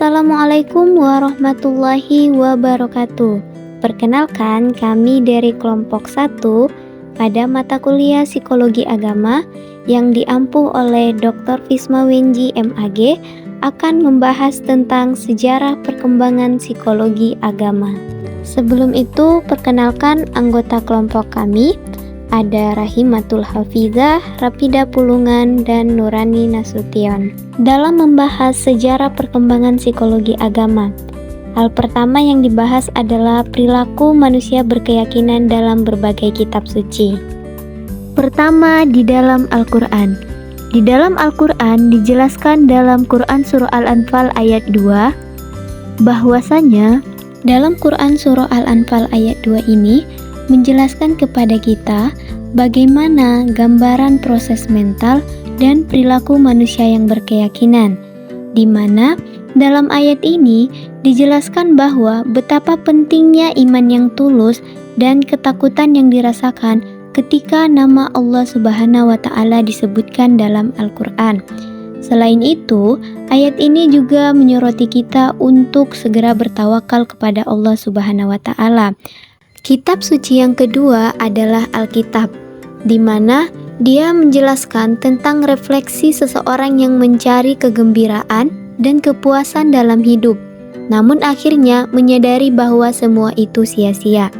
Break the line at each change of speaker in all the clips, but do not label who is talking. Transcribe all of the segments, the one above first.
Assalamualaikum warahmatullahi wabarakatuh. Perkenalkan, kami dari kelompok 1 pada mata kuliah Psikologi Agama yang diampu oleh Dr. Fisma Wenji MAG akan membahas tentang sejarah perkembangan psikologi agama. Sebelum itu, perkenalkan anggota kelompok kami. Ada Rahimatul Hafizah, Rapida Pulungan, dan Nurani Nasution. Dalam membahas sejarah perkembangan psikologi agama, hal pertama yang dibahas adalah perilaku manusia berkeyakinan dalam berbagai kitab suci. Pertama, di dalam Al-Quran. Di dalam Al-Quran dijelaskan dalam Quran Surah Al-Anfal ayat 2, bahwasanya dalam Quran Surah Al-Anfal ayat 2 ini menjelaskan kepada kita bagaimana gambaran proses mental dan perilaku manusia yang berkeyakinan, di mana dalam ayat ini dijelaskan bahwa betapa pentingnya iman yang tulus dan ketakutan yang dirasakan ketika nama Allah Subhanahu wa Ta'ala disebutkan dalam Al-Quran. Selain itu, ayat ini juga menyoroti kita untuk segera bertawakal kepada Allah Subhanahu wa Ta'ala. Kitab suci yang kedua adalah Alkitab, di mana dia menjelaskan tentang refleksi seseorang yang mencari kegembiraan dan kepuasan dalam hidup, namun akhirnya menyadari bahwa semua itu sia-sia.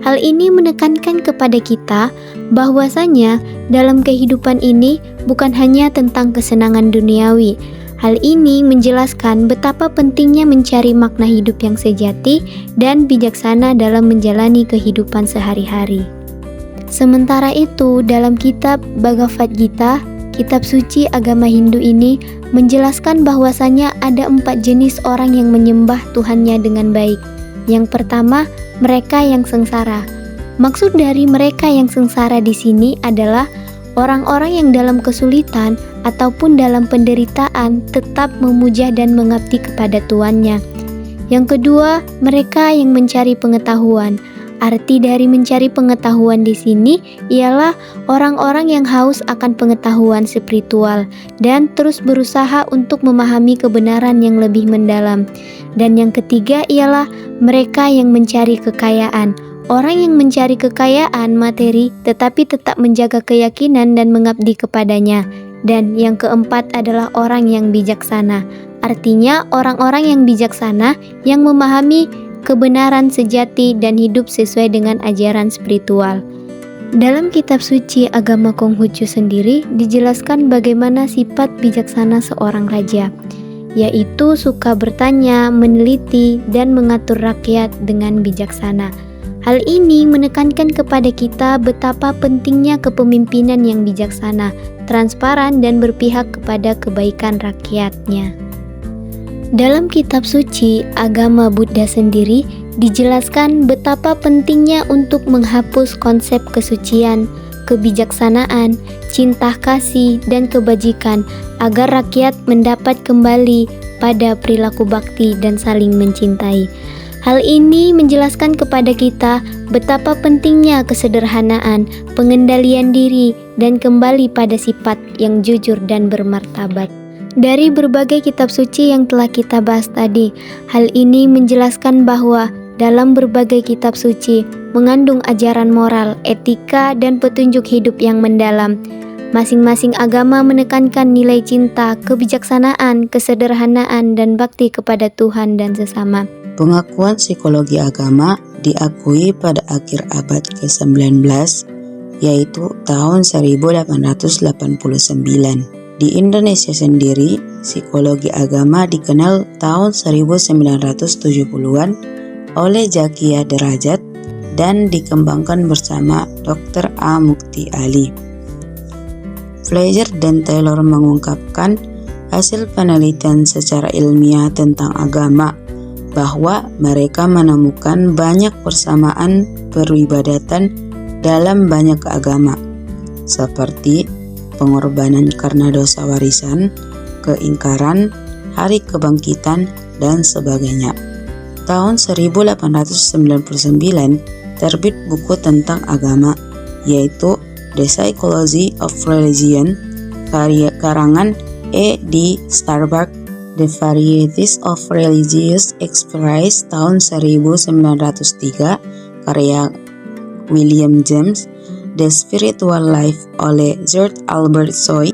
Hal ini menekankan kepada kita bahwasanya dalam kehidupan ini bukan hanya tentang kesenangan duniawi. Hal ini menjelaskan betapa pentingnya mencari makna hidup yang sejati dan bijaksana dalam menjalani kehidupan sehari-hari. Sementara itu, dalam kitab Bhagavad Gita, kitab suci agama Hindu ini menjelaskan bahwasanya ada 4 jenis orang yang menyembah Tuhannya dengan baik. Yang pertama, mereka yang sengsara. Maksud dari mereka yang sengsara di sini adalah orang-orang yang dalam kesulitan ataupun dalam penderitaan tetap memuja dan mengabdi kepada Tuannya. Yang kedua, mereka yang mencari pengetahuan. Arti dari mencari pengetahuan di sini ialah orang-orang yang haus akan pengetahuan spiritual dan terus berusaha untuk memahami kebenaran yang lebih mendalam. Dan yang ketiga ialah mereka yang mencari kekayaan. Orang yang mencari kekayaan materi tetapi tetap menjaga keyakinan dan mengabdi kepadanya. Dan yang keempat adalah orang yang bijaksana. Artinya orang-orang yang bijaksana yang memahami kebenaran sejati dan hidup sesuai dengan ajaran spiritual. Dalam kitab suci agama Konghucu sendiri dijelaskan bagaimana sifat bijaksana seorang raja, yaitu suka bertanya, meneliti, dan mengatur rakyat dengan bijaksana. Hal ini menekankan kepada kita betapa pentingnya kepemimpinan yang bijaksana, transparan, dan berpihak kepada kebaikan rakyatnya. Dalam kitab suci agama Buddha sendiri dijelaskan betapa pentingnya untuk menghapus konsep kesucian, kebijaksanaan, cinta kasih, dan kebajikan agar rakyat mendapat kembali pada perilaku bakti dan saling mencintai. Hal ini menjelaskan kepada kita betapa pentingnya kesederhanaan, pengendalian diri, dan kembali pada sifat yang jujur dan bermartabat. Dari berbagai kitab suci yang telah kita bahas tadi, hal ini menjelaskan bahwa dalam berbagai kitab suci mengandung ajaran moral, etika, dan petunjuk hidup yang mendalam. Masing-masing agama menekankan nilai cinta, kebijaksanaan, kesederhanaan, dan bakti kepada Tuhan dan sesama.
Pengakuan psikologi agama diakui pada akhir abad ke-19, yaitu tahun 1889. Di Indonesia sendiri, psikologi agama dikenal tahun 1970-an oleh Zakia Derajat dan dikembangkan bersama Dr. A. Mukti Ali. Fletcher dan Taylor mengungkapkan hasil penelitian secara ilmiah tentang agama, bahwa mereka menemukan banyak persamaan peribadatan dalam banyak agama, seperti pengorbanan karena dosa warisan, keingkaran, hari kebangkitan, dan sebagainya. Tahun 1899 terbit buku tentang agama, yaitu The Psychology of Religion, karangan E. D. Starbuck The Varieties of Religious Express tahun 1903, karya William James. The Spiritual Life oleh George Albert Soy.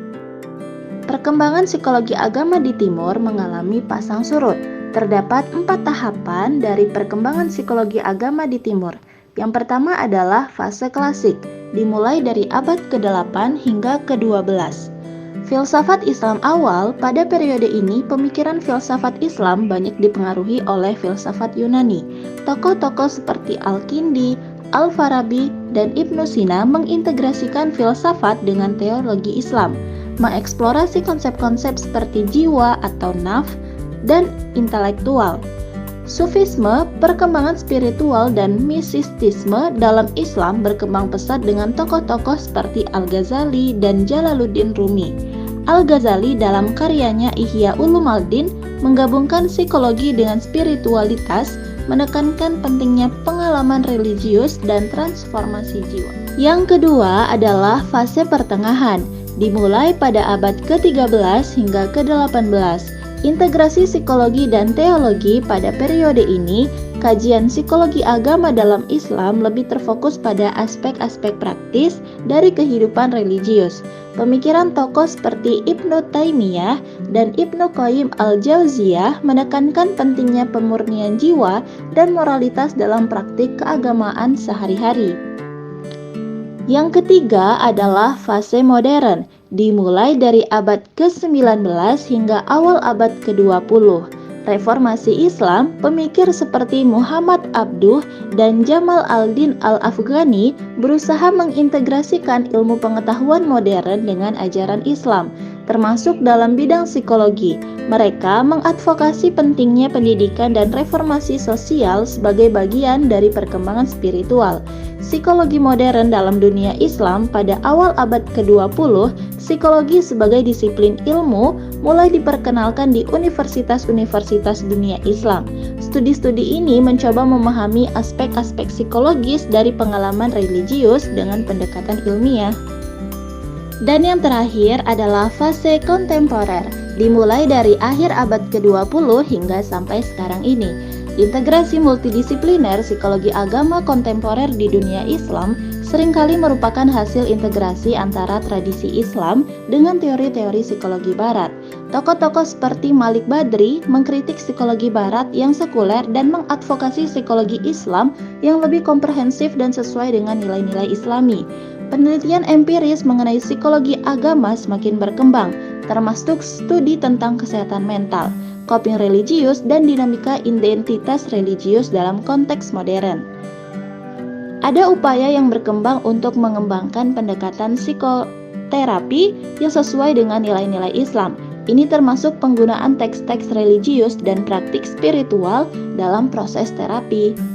Perkembangan psikologi agama di Timur mengalami pasang surut. Terdapat 4 tahapan dari perkembangan psikologi agama di Timur. Yang pertama adalah fase klasik, dimulai dari abad ke-8 hingga ke-12. Filsafat Islam awal, pada periode ini pemikiran filsafat Islam banyak dipengaruhi oleh filsafat Yunani. Tokoh-tokoh seperti Al-Kindi, Al-Farabi, dan Ibnu Sina mengintegrasikan filsafat dengan teologi Islam, mengeksplorasi konsep-konsep seperti jiwa atau nafs dan intelektual. Sufisme, perkembangan spiritual dan mistisisme dalam Islam berkembang pesat dengan tokoh-tokoh seperti Al-Ghazali dan Jalaluddin Rumi. Al-Ghazali dalam karyanya Ihya Ulumuddin menggabungkan psikologi dengan spiritualitas, menekankan pentingnya pengalaman religius dan transformasi jiwa. Yang kedua adalah fase pertengahan, dimulai pada abad ke-13 hingga ke-18. Integrasi psikologi dan teologi pada periode ini, kajian psikologi agama dalam Islam lebih terfokus pada aspek-aspek praktis dari kehidupan religius. Pemikiran tokoh seperti Ibnu Taimiyah dan Ibnu Qayyim al-Jauziyah menekankan pentingnya pemurnian jiwa dan moralitas dalam praktik keagamaan sehari-hari. Yang ketiga adalah fase modern, dimulai dari abad ke-19 hingga awal abad ke-20. Reformasi Islam, pemikir seperti Muhammad Abduh dan Jamal al-Din al-Afghani berusaha mengintegrasikan ilmu pengetahuan modern dengan ajaran Islam, termasuk dalam bidang psikologi. Mereka mengadvokasi pentingnya pendidikan dan reformasi sosial sebagai bagian dari perkembangan spiritual. Psikologi modern dalam dunia Islam pada awal abad ke-20, psikologi sebagai disiplin ilmu mulai diperkenalkan di universitas-universitas dunia Islam. Studi-studi ini mencoba memahami aspek-aspek psikologis dari pengalaman religius dengan pendekatan ilmiah. Dan yang terakhir adalah fase kontemporer, dimulai dari akhir abad ke-20 hingga sampai sekarang ini. Integrasi multidisipliner psikologi agama kontemporer di dunia Islam seringkali merupakan hasil integrasi antara tradisi Islam dengan teori-teori psikologi Barat. Tokoh-tokoh seperti Malik Badri mengkritik psikologi Barat yang sekuler dan mengadvokasi psikologi Islam yang lebih komprehensif dan sesuai dengan nilai-nilai Islami. Penelitian empiris mengenai psikologi agama semakin berkembang, termasuk studi tentang kesehatan mental, coping religius, dan dinamika identitas religius dalam konteks modern. Ada upaya yang berkembang untuk mengembangkan pendekatan psikoterapi yang sesuai dengan nilai-nilai Islam. Ini termasuk penggunaan teks-teks religius dan praktik spiritual dalam proses terapi.